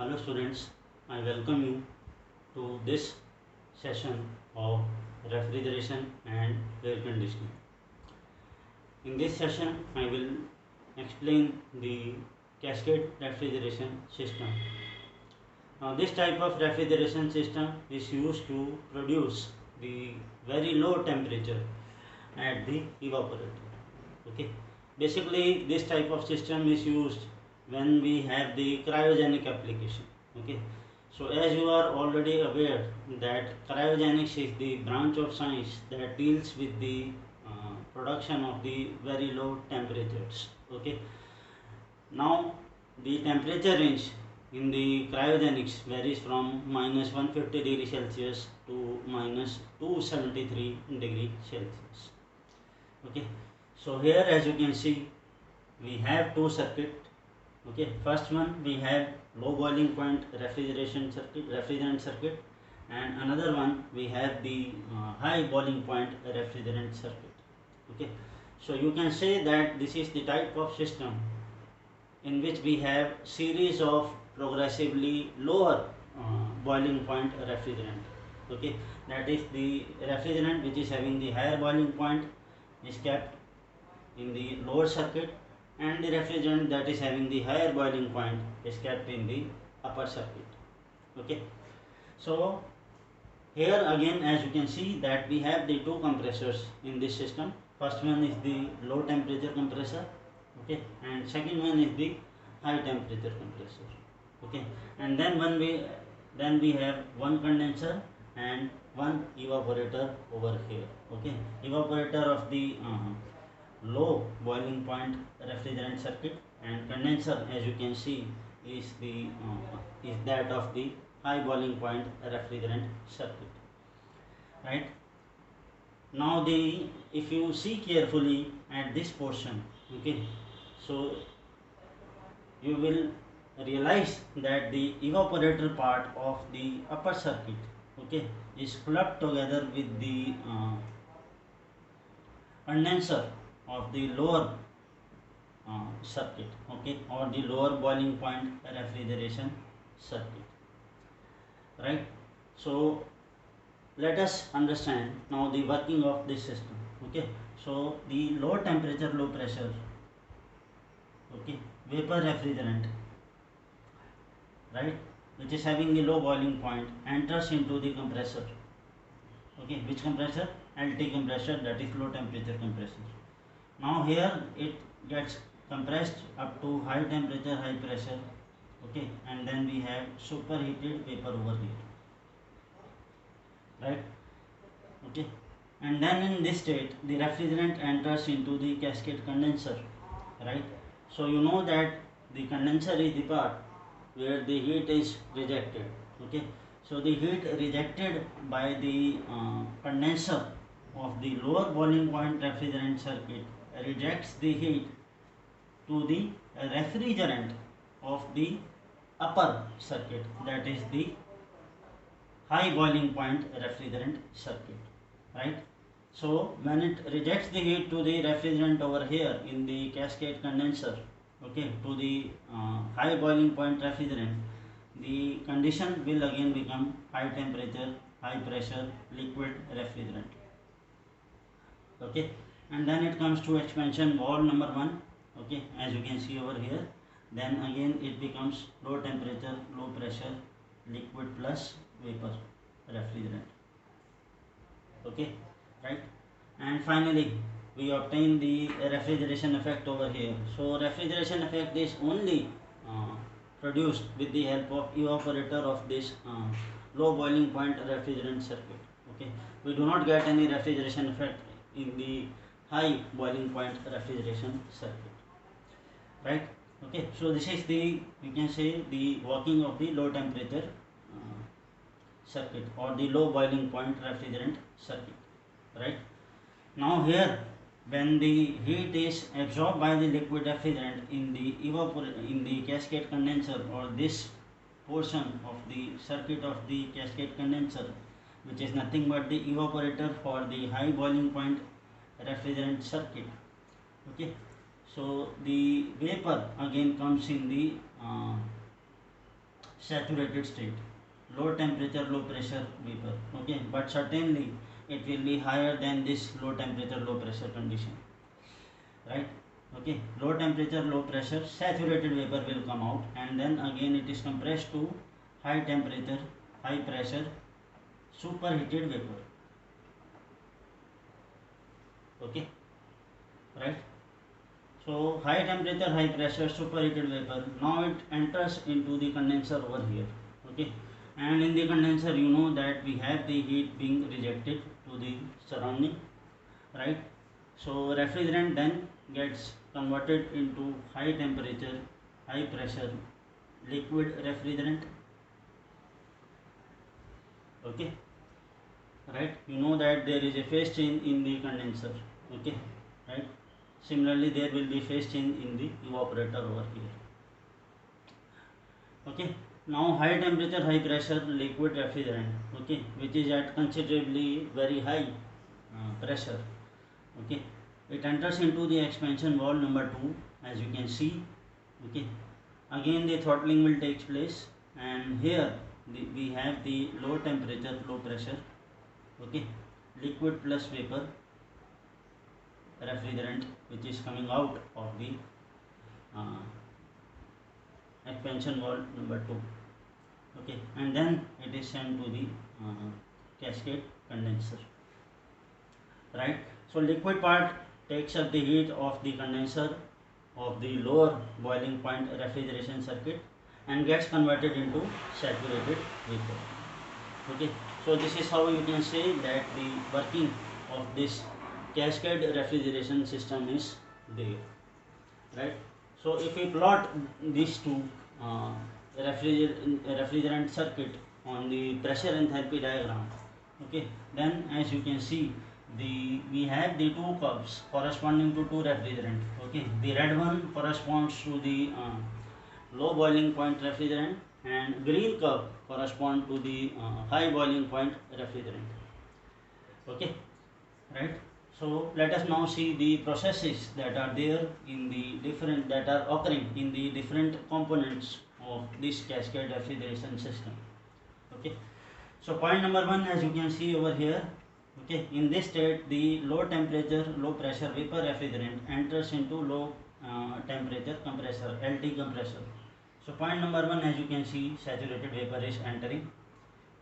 Hello students, I welcome you to this session of refrigeration and air conditioning. In this session, I will explain the cascade refrigeration system. Now this type of refrigeration system is used to produce the very low temperature at the evaporator. Okay. Basically this type of system is used when we have the cryogenic application. Okay. So as you are already aware that cryogenics is the branch of science that deals with the production of the very low temperatures. Okay. Now the temperature range in the cryogenics varies from minus 150 degree Celsius to minus 273 degree Celsius. Okay. So here as you can see we have two circuit. Okay, first one we have low boiling point refrigerant circuit, and another one we have the high boiling point refrigerant circuit. Okay, so you can say that this is the type of system in which we have series of progressively lower boiling point refrigerant. Okay, that is the refrigerant which is having the higher boiling point is kept in the lower circuit, and the refrigerant that is having the higher boiling point is kept in the upper circuit. Okay, so here again as you can see that we have the two compressors in this system. First one is the low temperature compressor, okay, and second one is the high temperature compressor. Okay, and then we have one condenser and one evaporator over here. Okay, evaporator of the low boiling point refrigerant circuit, and condenser as you can see is that of the high boiling point refrigerant circuit. Right, now if you see carefully at this portion, okay, so you will realize that the evaporator part of the upper circuit, okay, is clubbed together with the condenser of the lower circuit, okay, or the lower boiling point refrigeration circuit. Right, so let us understand now the working of this system. Okay, so the low temperature low pressure, okay, vapor refrigerant, right, which is having the low boiling point, enters into the compressor. Okay, which compressor? LT compressor, that is low temperature compressor. Now here it gets compressed up to high temperature high pressure. Okay, and then we have superheated vapor over here. Right, okay, and then in this state the refrigerant enters into the cascade condenser. Right, so you know that the condenser is the part where the heat is rejected. Okay, so the heat rejected by the condenser of the lower boiling point refrigerant circuit rejects the heat to the refrigerant of the upper circuit, that is the high boiling point refrigerant circuit. Right, so when it rejects the heat to the refrigerant over here in the cascade condenser, okay, to the high boiling point refrigerant, the condition will again become high temperature high pressure liquid refrigerant. Okay, and then it comes to expansion valve number 1. Okay, as you can see over here, then again it becomes low temperature low pressure liquid plus vapor refrigerant. Okay, right, and finally we obtain the refrigeration effect over here. So refrigeration effect is only produced with the help of evaporator of this low boiling point refrigerant circuit. Okay, we do not get any refrigeration effect in the high boiling point refrigeration circuit. Right, okay, so this is the, you can say, the working of the low temperature circuit or the low boiling point refrigerant circuit. Right, now here when the heat is absorbed by the liquid refrigerant in the cascade condenser, or this portion of the circuit of the cascade condenser, which is nothing but the evaporator for the high boiling point refrigerant circuit. Okay, so the vapor again comes in the saturated state, low temperature, low pressure vapor. Okay, but certainly it will be higher than this low temperature, low pressure condition, right? Okay, low temperature, low pressure, saturated vapor will come out, and then again it is compressed to high temperature, high pressure, superheated vapor. Okay, right? So high temperature, high pressure, superheated vapor. Now it enters into the condenser over here. Okay, and in the condenser, you know that we have the heat being rejected to the surrounding, right? So refrigerant then gets converted into high temperature, high pressure liquid refrigerant. Okay, right? You know that there is a phase change in the condenser. Okay, right? Similarly, there will be phase change in the evaporator over here. Okay, now high temperature, high pressure liquid refrigerant. Okay, which is at considerably very high pressure. Okay, it enters into the expansion valve number 2, as you can see. Okay, again the throttling will take place, and here we have the low temperature, low pressure. Okay, liquid plus vapor refrigerant which is coming out of the uh, expansion valve number 2. Okay, and then it is sent to the cascade condenser, right? So liquid part takes up the heat of the condenser of the lower boiling point refrigeration circuit and gets converted into saturated vapor. Okay, so this is how you can say that the working of this cascade refrigeration system is there, right? So if we plot these two refrigerant circuit on the pressure enthalpy diagram, okay, then as you can see we have the two curves corresponding to two refrigerant. Okay, the red one corresponds to the low boiling point refrigerant, and green curve correspond to the high boiling point refrigerant. Okay, right? So let us now see the processes that are there in the different that are occurring in the different components of this cascade refrigeration system. Okay, so point number 1, as you can see over here. Okay, in this state the low temperature, low pressure vapor refrigerant enters into low temperature compressor, LT compressor. So point number 1, as you can see, saturated vapor is entering.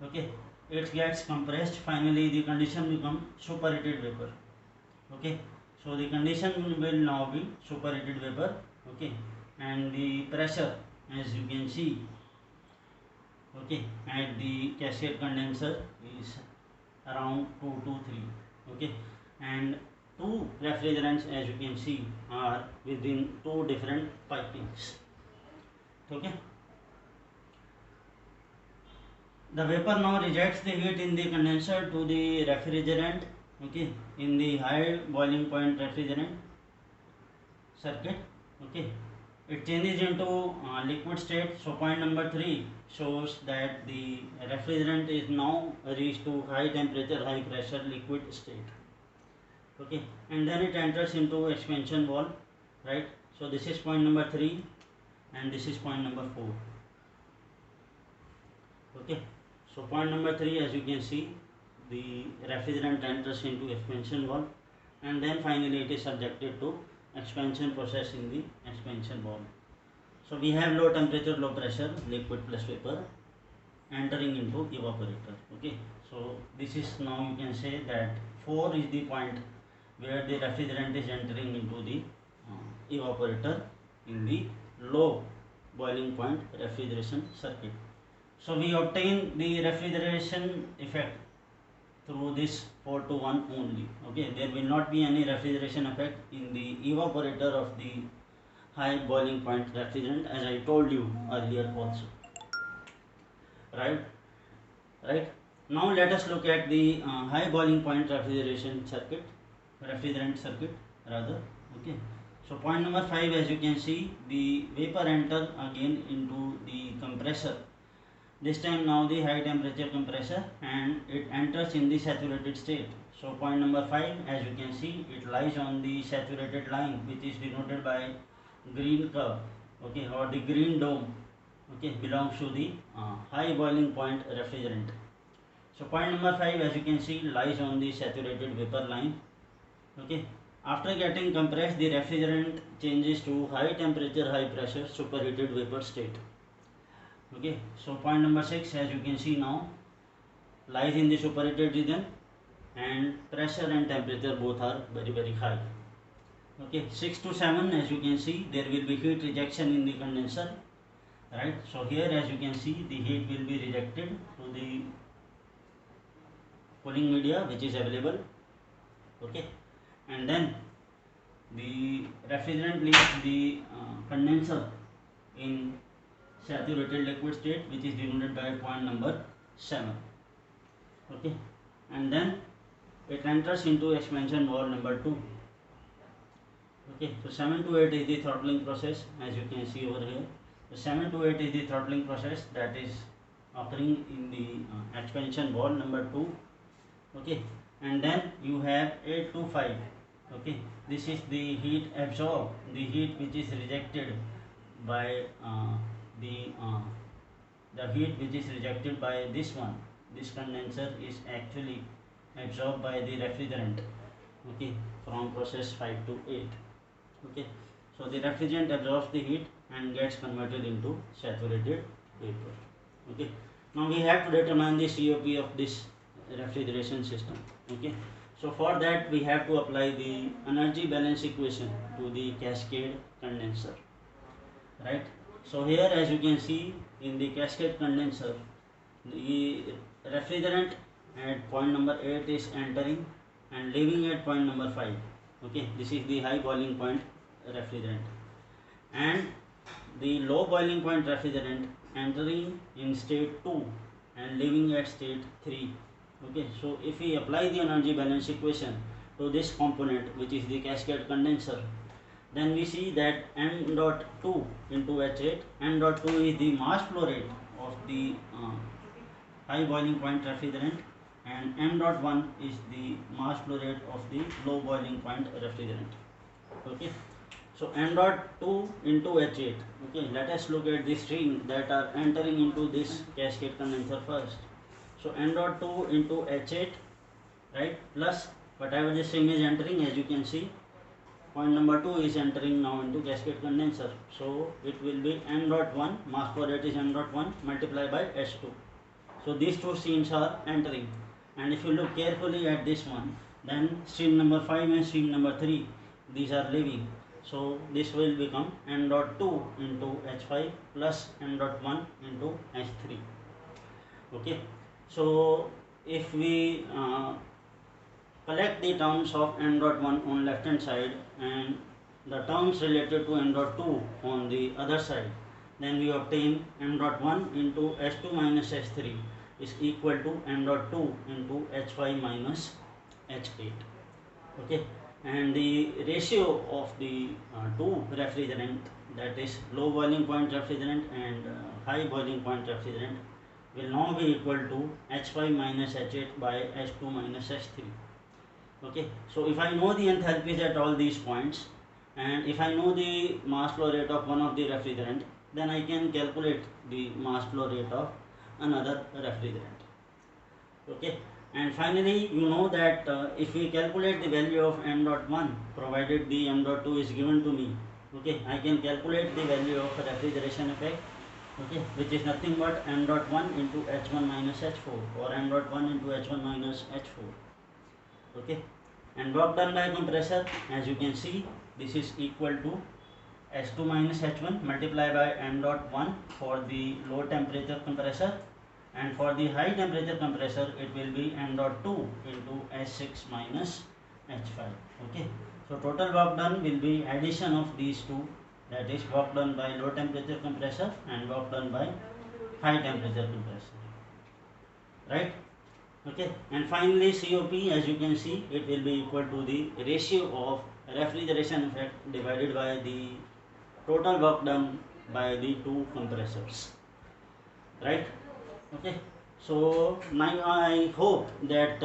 Okay, it gets compressed. Finally the condition become superheated vapor. Okay, so the condition will now be superheated vapor. Okay, and the pressure, as you can see, okay, at the cascade condenser is around 2 to 3. Okay, and two refrigerants, as you can see, are within two different pipings. Okay, the vapor now rejects the heat in the condenser to the refrigerant. Okay, in the high boiling point refrigerant circuit. Okay, it changes into liquid state. So point number 3 shows that the refrigerant is now reached to high temperature, high pressure liquid state. Okay, and then it enters into expansion valve, right? So this is point number 3 and this is point number 4. Okay, so point number 3, as you can see, the refrigerant enters into expansion valve, and then finally it is subjected to expansion process in the expansion valve. So we have low temperature, low pressure liquid plus vapor entering into evaporator. Okay, so this is, now you can say that 4 is the point where the refrigerant is entering into the evaporator in the low boiling point refrigeration circuit. So we obtain the refrigeration effect through this 4 to 1 only. Okay, there will not be any refrigeration effect in the evaporator of the high boiling point refrigerant, as I told you earlier also. Right. Now let us look at the high boiling point refrigerant circuit. Okay, so point number 5, as you can see, the vapor enter again into the compressor. This time now the high temperature compressor, and it enters in the saturated state. So point number 5, as you can see, it lies on the saturated line, which is denoted by green curve, okay, or the green dome. okay, belongs to the high boiling point refrigerant. So point number 5, as you can see, lies on the saturated vapor line. Okay, after getting compressed, the refrigerant changes to high temperature, high pressure, superheated vapor state. Okay, so point number 6, as you can see now, lies in the superheated region, and pressure and temperature both are very high. Okay, 6 to 7, as you can see, there will be heat rejection in the condenser, right? So here, as you can see, the heat will be rejected to the cooling media which is available. Okay, and then the refrigerant leaves the condenser in saturated liquid state, which is denoted by point number 7. Okay, and then it enters into expansion valve number 2. Okay, so 7 to 8 is the throttling process, as you can see over here. So 7 to 8 is the throttling process that is occurring in the expansion valve number 2. Okay, and then you have 8 to 5. Okay, this is the heat absorbed, the heat which is rejected by the heat which is rejected by this one. This condenser is actually absorbed by the refrigerant. Okay, from process 5 to 8. Okay, so the refrigerant absorbs the heat and gets converted into saturated vapor. Okay, now we have to determine the COP of this refrigeration system. Okay, so for that we have to apply the energy balance equation to the cascade condenser, right? So here, as you can see, in the cascade condenser, the refrigerant at point number 8 is entering and leaving at point number 5. Okay, this is the high boiling point refrigerant, and the low boiling point refrigerant entering in state 2 and leaving at state 3. Okay, so if we apply the energy balance equation to this component, which is the cascade condenser, then we see that m dot 2 into H8, m dot 2 is the mass flow rate of the high boiling point refrigerant, and m dot 1 is the mass flow rate of the low boiling point refrigerant. Okay, so m dot 2 into H8. Okay, let us look at the stream that are entering into this cascade condenser first. So m dot 2 into H8, right, plus whatever the stream is entering, as you can see, point number 2 is entering now into cascade condenser. So it will be m dot 1, mass flow rate is m dot 1 multiplied by H2. So these two streams are entering, and if you look carefully at this one, then stream number 5 and stream number 3, these are leaving. So this will become m dot 2 into H5 plus m dot 1 into H3. Okay, so if we collect the terms of m dot 1 on left hand side and the terms related to m dot 2 on the other side, then we obtain m dot 1 into H2 minus H3 is equal to m dot 2 into H5 minus H8. Okay, and the ratio of the two refrigerant, that is low boiling point refrigerant and high boiling point refrigerant, will now be equal to H5 minus H8 by H2 minus H3. Okay, so if I know the enthalpies at all these points, and if I know the mass flow rate of one of the refrigerant, then I can calculate the mass flow rate of another refrigerant. Okay, and finally you know that if we calculate the value of m dot 1, provided the m dot 2 is given to me, okay, I can calculate the value of refrigeration effect, okay, which is nothing but m dot 1 into H1 minus H4 or m dot 1 into H1 minus H4. Okay, and work done by compressor, as you can see, this is equal to H2 minus H1 multiplied by m dot 1 for the low temperature compressor, and for the high temperature compressor it will be m dot 2 into H6 minus H5. Okay, so total work done will be addition of these two, that is work done by low temperature compressor and work done by high temperature compressor, right? Okay, and finally COP, as you can see, it will be equal to the ratio of refrigeration effect divided by the total work done by the two compressors, right? Okay, so now I hope that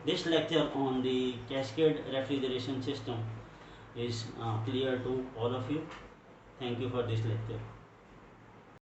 this lecture on the cascade refrigeration system is clear to all of you. Thank you for this lecture.